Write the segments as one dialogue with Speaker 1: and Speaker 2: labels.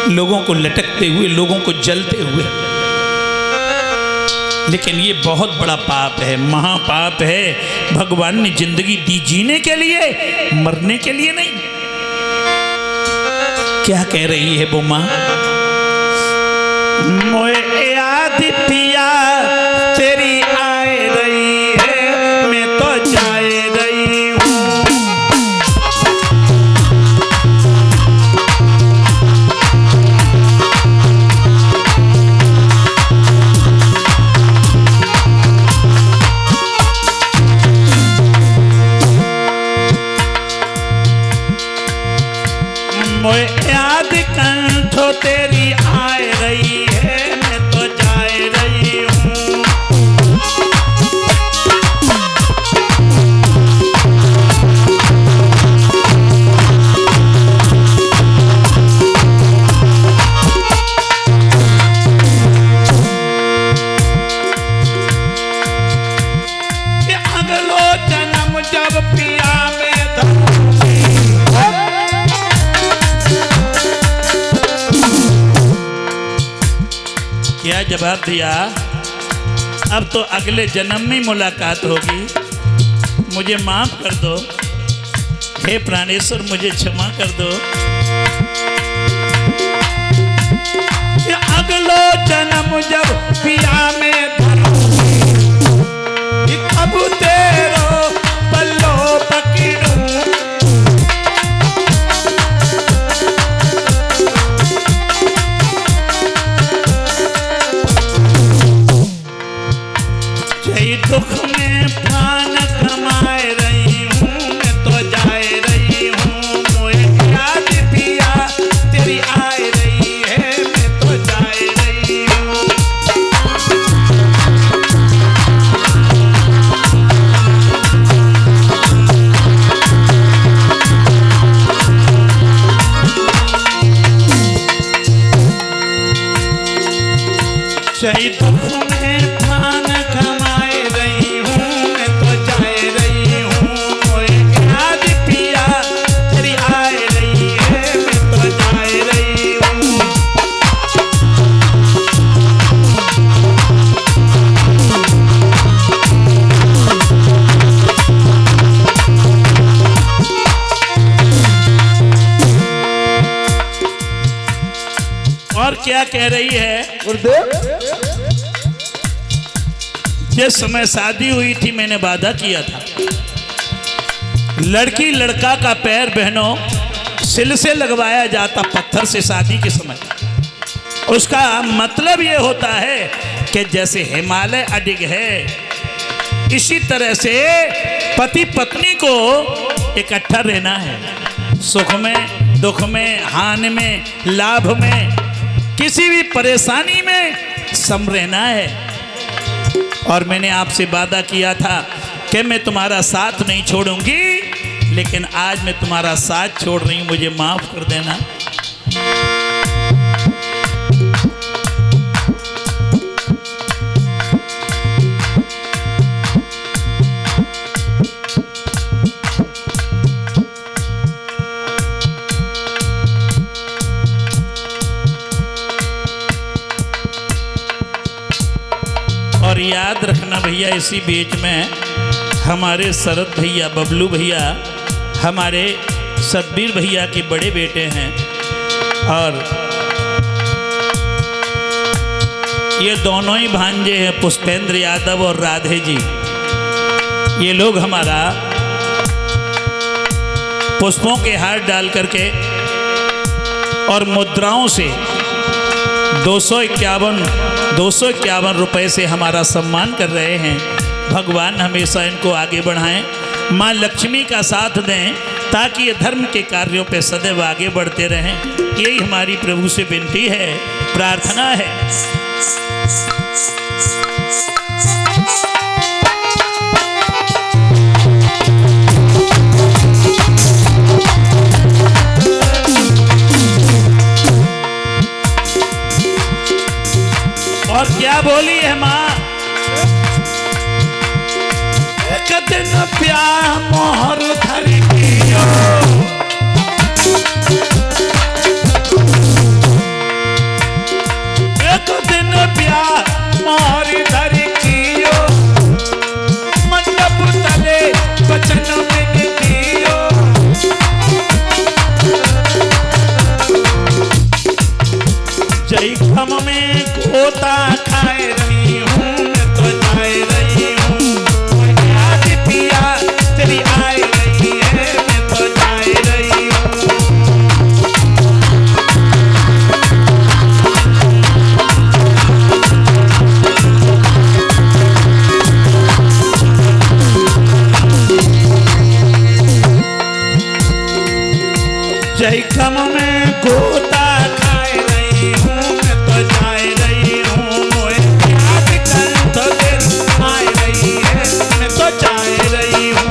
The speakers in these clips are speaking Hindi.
Speaker 1: लोगों को लटकते हुए, लोगों को जलते हुए। लेकिन ये बहुत बड़ा पाप है, महापाप है। भगवान ने जिंदगी दी जीने के लिए, मरने के लिए नहीं। क्या कह रही है वो मां? मोए याद पिया तेरी आए रही है, मैं तो जाए रही हूँ। मोए याद कंठो तेरी आए रही है, मैं तो जाए रही हूँ। अगलो जन्म जब पिया में धरूंगी। क्या जवाब दिया? अब तो अगले जन्म में मुलाकात होगी, मुझे माफ कर दो, हे प्राणेश्वर मुझे क्षमा कर दो। अगलो जन्म जब पिया में धरूंगी, अब तेरो पल्लो पकड़ूं। दुख में प्राण कमाए रही हूँ, मैं तो जाए रही हूँ। मोए याद पिया तेरी आए रही है, मैं तो जाए रही हूँ। चाहे दुख में प्राण कमाए रही हूँ, मैं तो जाए रही हूँ। मोए याद पिया तेरी आए रही है, मैं तो जाए रही हूँ। और क्या कह रही है गुरुदेव? जिस समय शादी हुई थी मैंने वादा किया था, लड़की लड़का का पैर बहनों सिल से लगवाया जाता पत्थर से शादी के समय। उसका मतलब ये होता है कि जैसे हिमालय अडिग है, इसी तरह से पति पत्नी को इकट्ठा रहना है। सुख में, दुख में, हानि में, लाभ में, किसी भी परेशानी में सम रहना है। और मैंने आपसे वादा किया था कि मैं तुम्हारा साथ नहीं छोड़ूंगी, लेकिन आज मैं तुम्हारा साथ छोड़ रही हूं, मुझे माफ कर देना। और याद रखना भैया, इसी बीच में हमारे शरद भैया, बबलू भैया, हमारे सतबीर भैया के बड़े बेटे हैं, और ये दोनों ही भांजे हैं, पुष्पेंद्र यादव और राधे जी। ये लोग हमारा पुष्पों के हार डाल करके और मुद्राओं से 251 रुपए से हमारा सम्मान कर रहे हैं। भगवान हमेशा इनको आगे बढ़ाएं, माँ लक्ष्मी का साथ दें, ताकि ये धर्म के कार्यों पे सदैव आगे बढ़ते रहें। यही हमारी प्रभु से विनती है, प्रार्थना है। और क्या बोली है माँ? एक दिन प्यार मोहर धर गोता खाए रही हूँ, मैं तो जाए रही हूँ, याद पिया तेरी आए रही है, मैं तो जाए रही हूँ। जय कम में गोता खाए रही हूँ, मैं तो जाए रही हूँ, मोए याद कर तो दिल आए रही है, मैं तो जाए रही हूँ।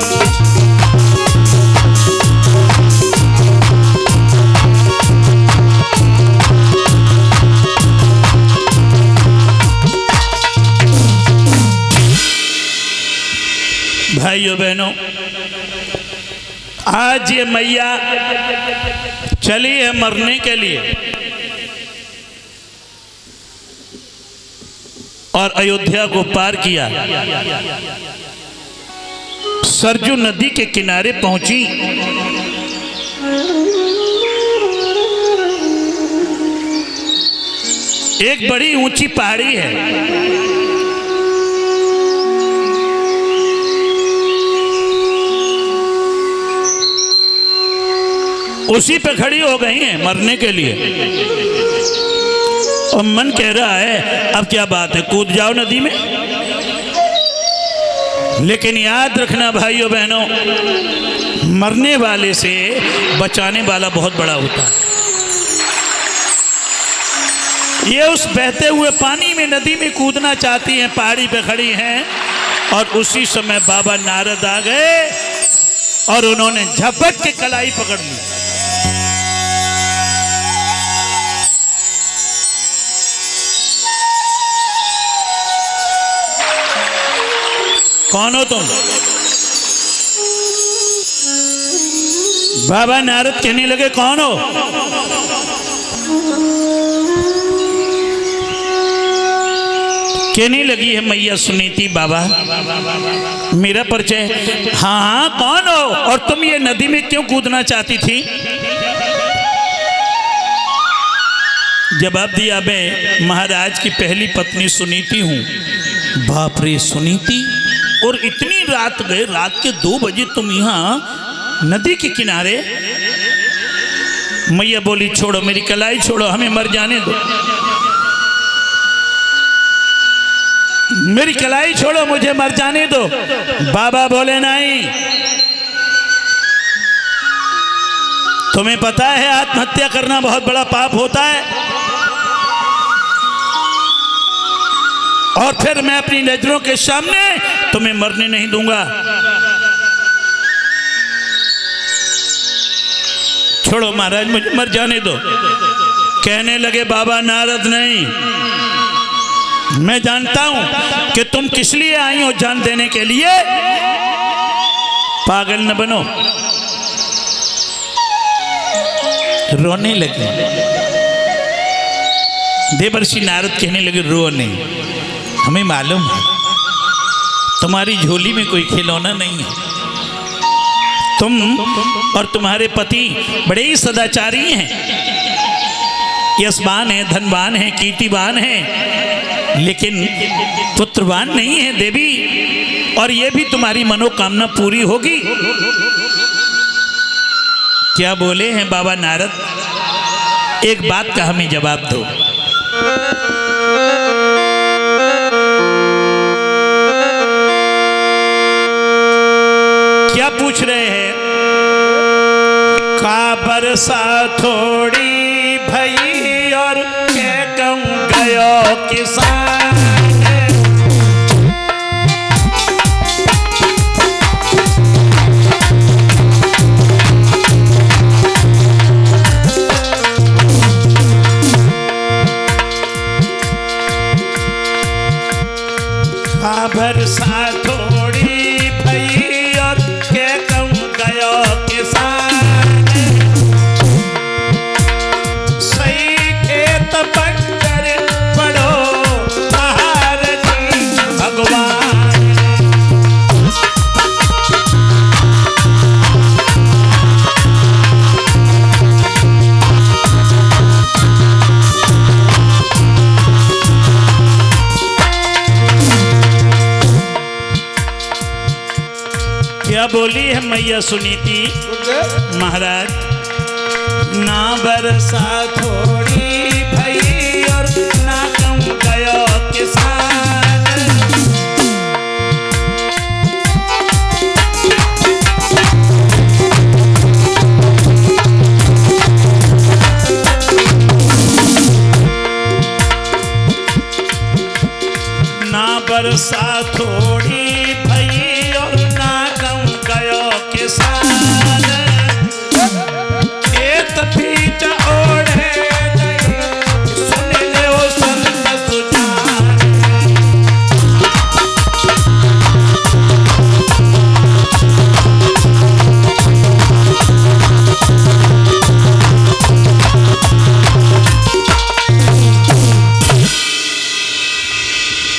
Speaker 1: भाइयों बहनों, आज ये मैया चली है मरने के लिए और अयोध्या को पार किया, सरजू नदी के किनारे पहुंची। एक बड़ी ऊंची पहाड़ी है, उसी पे खड़ी हो गई हैं मरने के लिए और मन कह रहा है अब क्या बात है, कूद जाओ नदी में। लेकिन याद रखना भाइयों बहनों, मरने वाले से बचाने वाला बहुत बड़ा होता है। ये उस बहते हुए पानी में नदी में कूदना चाहती हैं, पहाड़ी पे खड़ी हैं और उसी समय बाबा नारद आ गए और उन्होंने झपट के कलाई पकड़ ली। कौन हो तुम? बाबा नारद कहने लगे कौन हो? कहने लगी है मैया सुनीति बाबा मेरा परिचय। हाँ हाँ कौन हो और तुम ये नदी में क्यों कूदना चाहती थी? जवाब दिया मैं महाराज की पहली पत्नी सुनीति हूँ। बाप रे सुनीति, और इतनी रात गए, रात के 2 बजे तुम यहाँ नदी के किनारे? मैया बोली छोड़ो मेरी कलाई छोड़ो, हमें मर जाने दो, मेरी कलाई छोड़ो, मुझे मर जाने दो। बाबा बोले नहीं, तुम्हें पता है आत्महत्या करना बहुत बड़ा पाप होता है और फिर मैं अपनी नजरों के सामने तुम्हें मरने नहीं दूंगा, छोड़ो महाराज मुझे मर जाने दो। कहने लगे बाबा नारद नहीं, मैं जानता हूं कि तुम किस लिए आई हो, जान देने के लिए, पागल न बनो। रोने लगे। देवर्षि नारद कहने लगे रो नहीं, हमें मालूम है तुम्हारी झोली में कोई खिलौना नहीं है, तुम और तुम्हारे पति बड़े ही सदाचारी हैं, यशवान हैं, धनवान हैं, कीर्तिवान हैं, लेकिन पुत्रवान नहीं है देवी, और ये भी तुम्हारी मनोकामना पूरी होगी। क्या बोले हैं बाबा नारद? एक बात का हमें जवाब दो। क्या पूछ रहे हैं? का बरसा थोड़ी भई और के कहूं गयो किसान, का बरसा थोड़ी भई और के कहूं गयो किसान, सही खेत बंजर पड़ो महाराजी भगवान। बोली है मैया सुनीति महाराज, ना बरसा थोड़ी भई और ना कम गयो किसान। ना बरसा थोड़ी भई और ना कम गयो किसान। खेत बीच ओढ़े सुन ले ओ संत सुजान।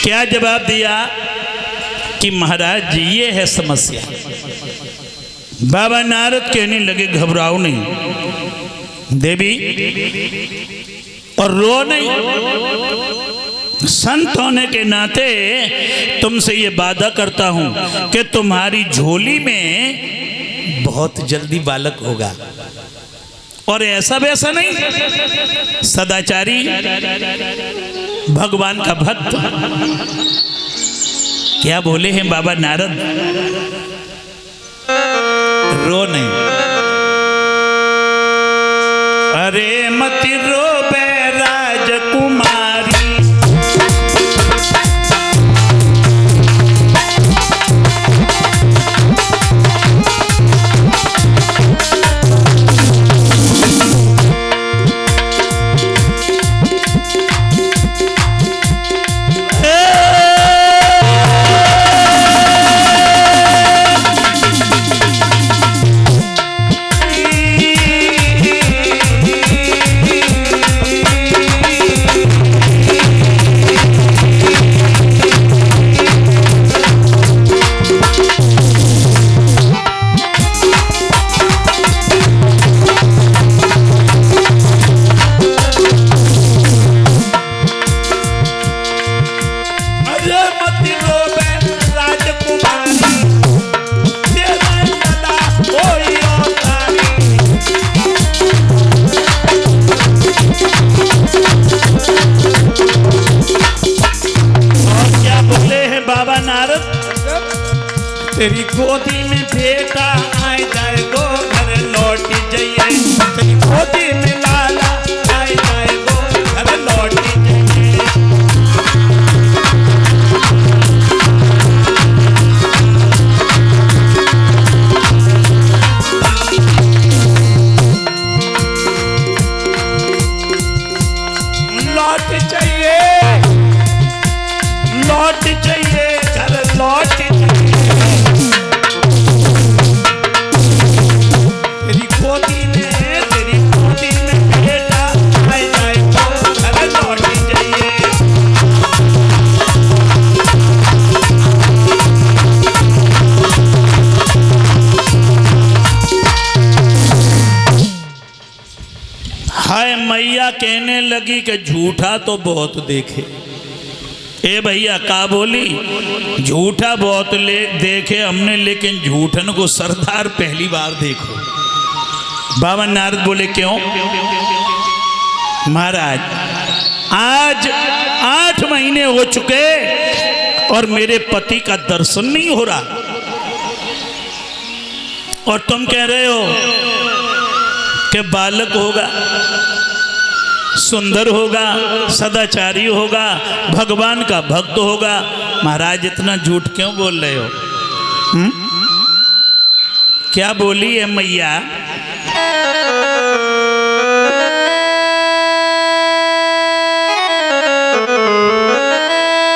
Speaker 1: क्या जवाब दिया कि महाराज जी ये है समस्या। बाबा नारद कहने लगे घबराओ नहीं देवी और रो नहीं, संत होने के नाते तुमसे ये वादा करता हूं कि तुम्हारी झोली में बहुत जल्दी बालक होगा। और ऐसा वैसा नहीं, सदाचारी भगवान का भक्त। क्या बोले हैं बाबा नारद, रो नहीं। अरे मत रो बे राजकुमारी, तेरी गोदी में बेटा आए जाएगो घर लौट जाइए। तेरी गोदी में लाला आए जाएगो घर लौट जाइए। लौट जाइए, लौट जाइए, घर लौट जाइए। तेरी गोदी में बेटा आए जाएगो घर लौट जाइए। हाय मैया कहने लगी कि झूठा तो बहुत देखे। ए भैया का बोली, झूठा बहुत देखे हमने, लेकिन झूठन को सरदार पहली बार देखो। बाबा नारद बोले क्यों महाराज, आज 8 महीने हो चुके और मेरे पति का दर्शन नहीं हो रहा, और तुम कह रहे हो कि बालक होगा, सुंदर होगा, सदाचारी होगा, भगवान का भक्त होगा। महाराज इतना झूठ क्यों बोल रहे हो? क्या बोली है मैया?